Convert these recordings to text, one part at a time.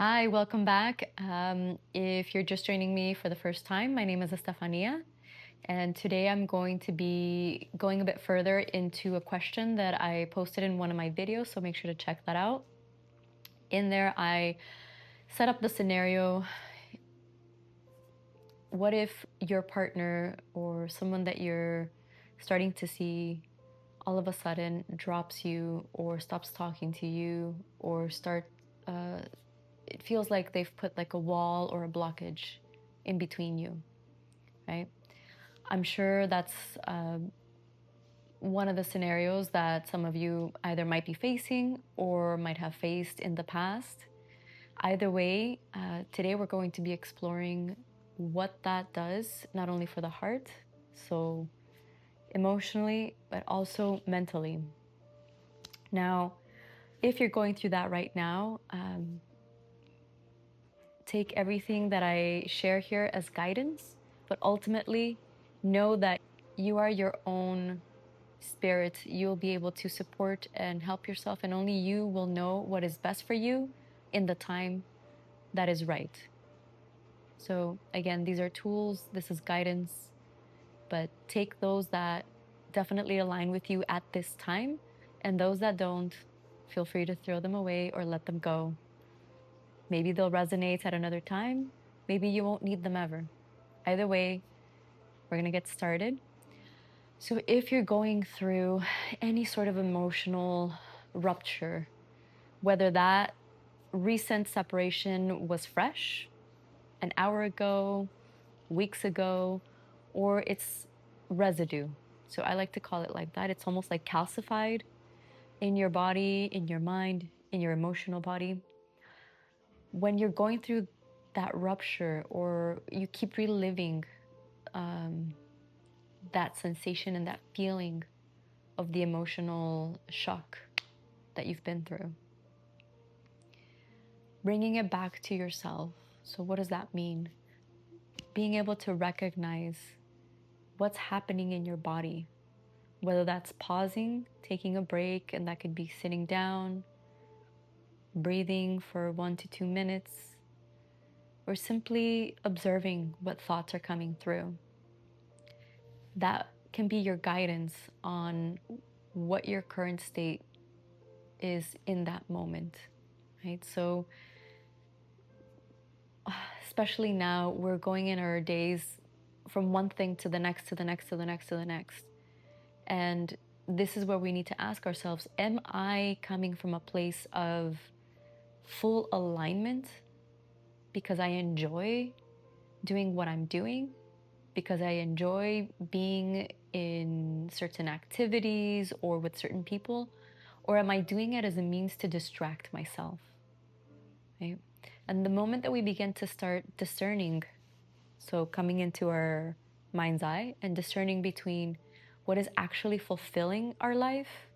Hi, welcome back. If you're just joining me for the first time, my name is Estefania, and today I'm going to be going a bit further into a question that I posted in one of my videos, so make sure to check that out. In there, I set up the scenario. What if your partner or someone that you're starting to see all of a sudden drops you or stops talking to you or uh, it feels like they've put like a wall or a blockage in between you, right? I'm sure that's one of the scenarios that some of you either might be facing or might have faced in the past. Either way, today we're going to be exploring what that does, not only for the heart, so emotionally, but also mentally. Now, if you're going through that right now, take everything that I share here as guidance, but ultimately know that you are your own spirit. You'll be able to support and help yourself, and only you will know what is best for you in the time that is right. So, again, these are tools, this is guidance, but take those that definitely align with you at this time, and those that don't, feel free to throw them away or let them go. Maybe they'll resonate at another time. Maybe you won't need them ever. Either way, we're going to get started. So, if you're going through any sort of emotional rupture, whether that recent separation was fresh, an hour ago, weeks ago, or it's residue. So, I like to call it like that. It's almost like calcified in your body, in your mind, in your emotional body. When you're going through that rupture or you keep reliving that sensation and that feeling of the emotional shock that you've been through, bringing it back to yourself. So, what does that mean? Being able to recognize what's happening in your body, whether that's pausing, taking a break, and that could be sitting down, breathing for 1 to 2 minutes, or simply observing what thoughts are coming through. That can be your guidance on what your current state is in that moment, right? So, especially now, we're going in our days from one thing to the next, to the next, to the next, to the next. And this is where we need to ask ourselves, am I coming from a place of full alignment because I enjoy doing what I'm doing, because I enjoy being in certain activities or with certain people? Or am I doing it as a means to distract myself? Right? And the moment that we begin to start discerning, so coming into our mind's eye and discerning between what is actually fulfilling our life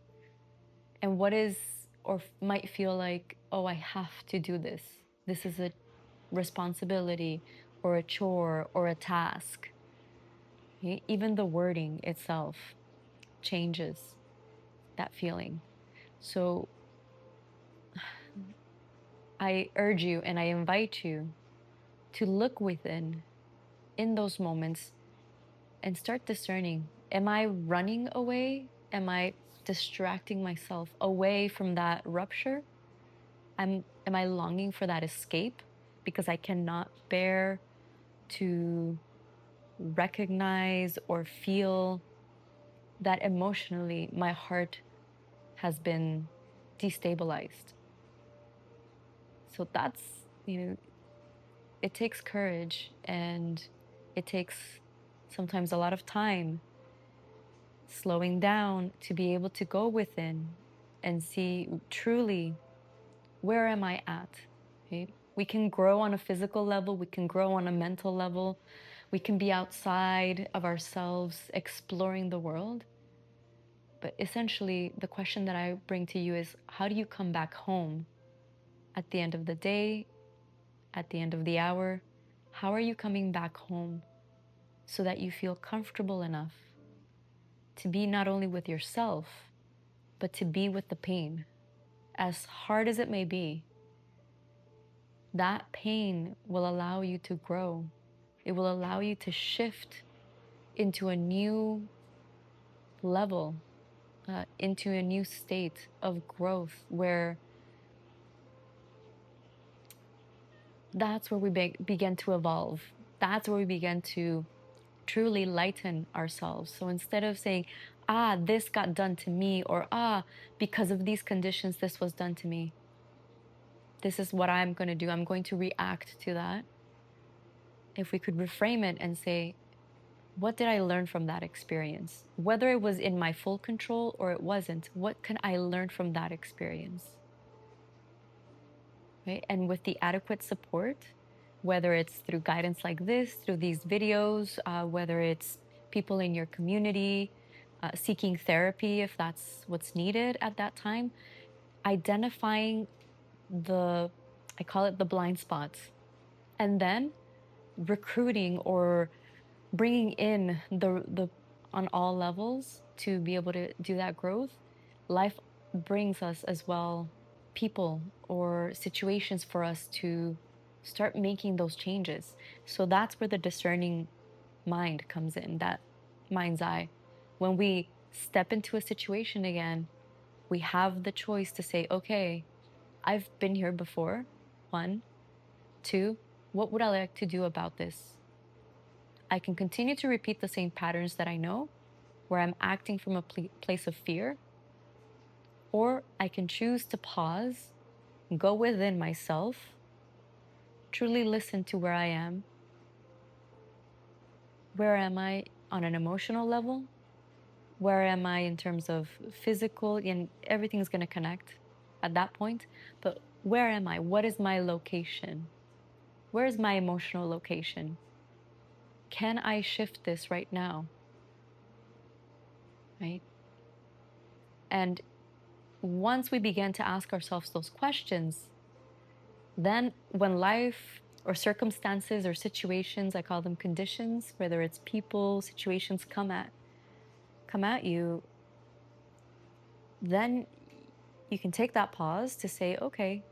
and what is or might feel like, oh, I have to do this. This is a responsibility or a chore or a task. Okay? Even the wording itself changes that feeling. So I urge you and I invite you to look within in those moments and start discerning, am I running away? Am I distracting myself away from that rupture? Am I longing for that escape because I cannot bear to recognize or feel that emotionally my heart has been destabilized? So that's, it takes courage, and it takes sometimes a lot of time slowing down to be able to go within and see truly, where am I at? Okay? We can grow on a physical level, we can grow on a mental level, we can be outside of ourselves exploring the world. But essentially, the question that I bring to you is, how do you come back home at the end of the day, at the end of the hour? How are you coming back home so that you feel comfortable enough to be not only with yourself, but to be with the pain, as hard as it may be? that pain will allow you to grow. It will allow you to shift into a new level, into a new state of growth where that's where we begin to evolve. That's where we begin to truly lighten ourselves. So instead of saying, this got done to me, or because of these conditions, this was done to me, this is what I'm going to do. I'm going to react to that. If we could reframe it and say, what did I learn from that experience? Whether it was in my full control or it wasn't, what can I learn from that experience? Right? And with the adequate support, whether it's through guidance like this, through these videos, whether it's people in your community, seeking therapy if that's what's needed at that time, identifying I call it the blind spots, and then recruiting or bringing in the on all levels to be able to do that growth. Life brings us as well people or situations for us to start making those changes. So that's where the discerning mind comes in, that mind's eye. When we step into a situation again, we have the choice to say, okay, I've been here before. One, two, what would I like to do about this? I can continue to repeat the same patterns that I know, where I'm acting from a place of fear, or I can choose to pause, go within myself, truly listen to where I am. Where am I on an emotional level? Where am I in terms of physical? And everything's going to connect at that point. But where am I? What is my location? Where is my emotional location? Can I shift this right now? Right? And once we begin to ask ourselves those questions, then when life or circumstances or situations, I call them conditions, whether it's people, situations come at you, then you can take that pause to say, okay,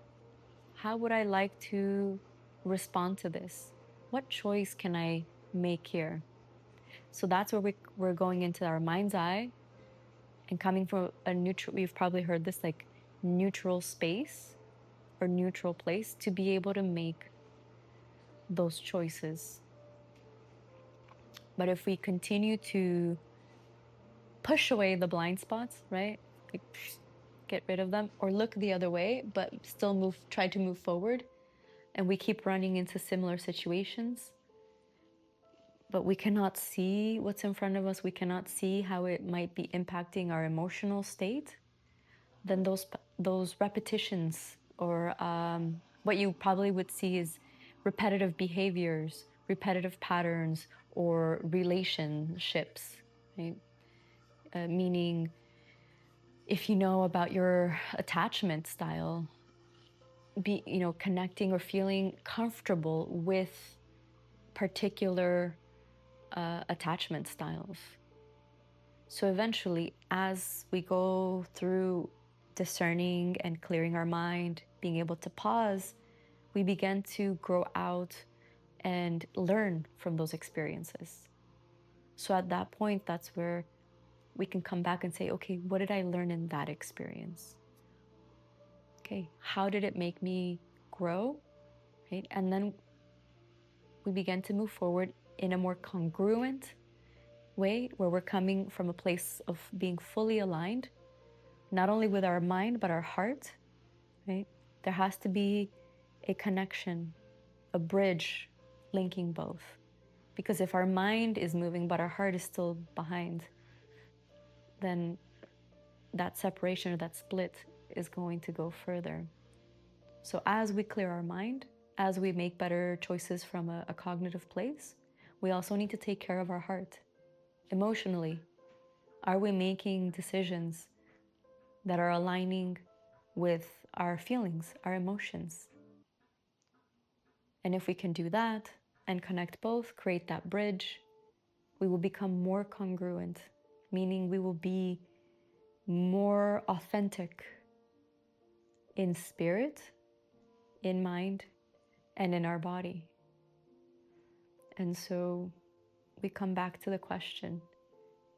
how would I like to respond to this? What choice can I make here? So that's where we're going into our mind's eye and coming from a neutral, we've probably heard this, like neutral space or neutral place to be able to make those choices. But if we continue to push away the blind spots, right? Like, get rid of them or look the other way, but still try to move forward. And we keep running into similar situations, but we cannot see what's in front of us. We cannot see how it might be impacting our emotional state. Then those repetitions or what you probably would see is repetitive behaviors, repetitive patterns, or relationships, right? Meaning, if you know about your attachment style, connecting or feeling comfortable with particular attachment styles. So eventually, as we go through discerning and clearing our mind, being able to pause, we begin to grow out and learn from those experiences. So at that point, that's where we can come back and say, okay, what did I learn in that experience? Okay, how did it make me grow? Right? And then we begin to move forward in a more congruent way where we're coming from a place of being fully aligned, not only with our mind, but our heart, right? There has to be a connection, a bridge linking both. Because if our mind is moving, but our heart is still behind, then that separation or that split is going to go further. So as we clear our mind, as we make better choices from a cognitive place, we also need to take care of our heart. Emotionally, are we making decisions that are aligning with our feelings, our emotions? And if we can do that and connect both, create that bridge, we will become more congruent, meaning we will be more authentic in spirit, in mind, and in our body. And so we come back to the question,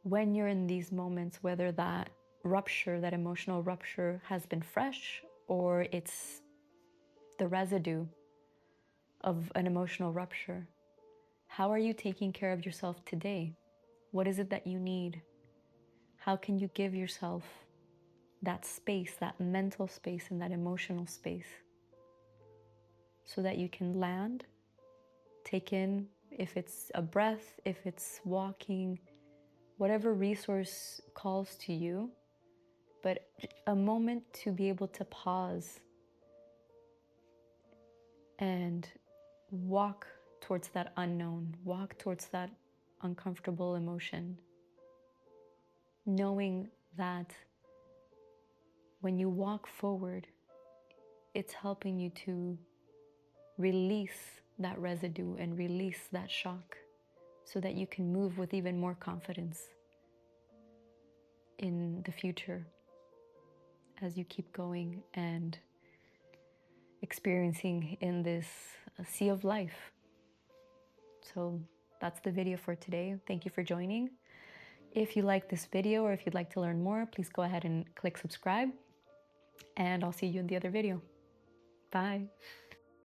when you're in these moments, whether that rupture, that emotional rupture has been fresh or it's the residue of an emotional rupture, how are you taking care of yourself today? What is it that you need? How can you give yourself that space, that mental space and that emotional space, so that you can land, take in, if it's a breath, if it's walking, whatever resource calls to you, but a moment to be able to pause and walk towards that unknown, walk towards that uncomfortable emotion, knowing that when you walk forward, it's helping you to release that residue and release that shock so that you can move with even more confidence in the future as you keep going and experiencing in this sea of life. So that's the video for today. Thank you for joining. If you like this video or if you'd like to learn more, please go ahead and click subscribe, and I'll see you in the other video. Bye.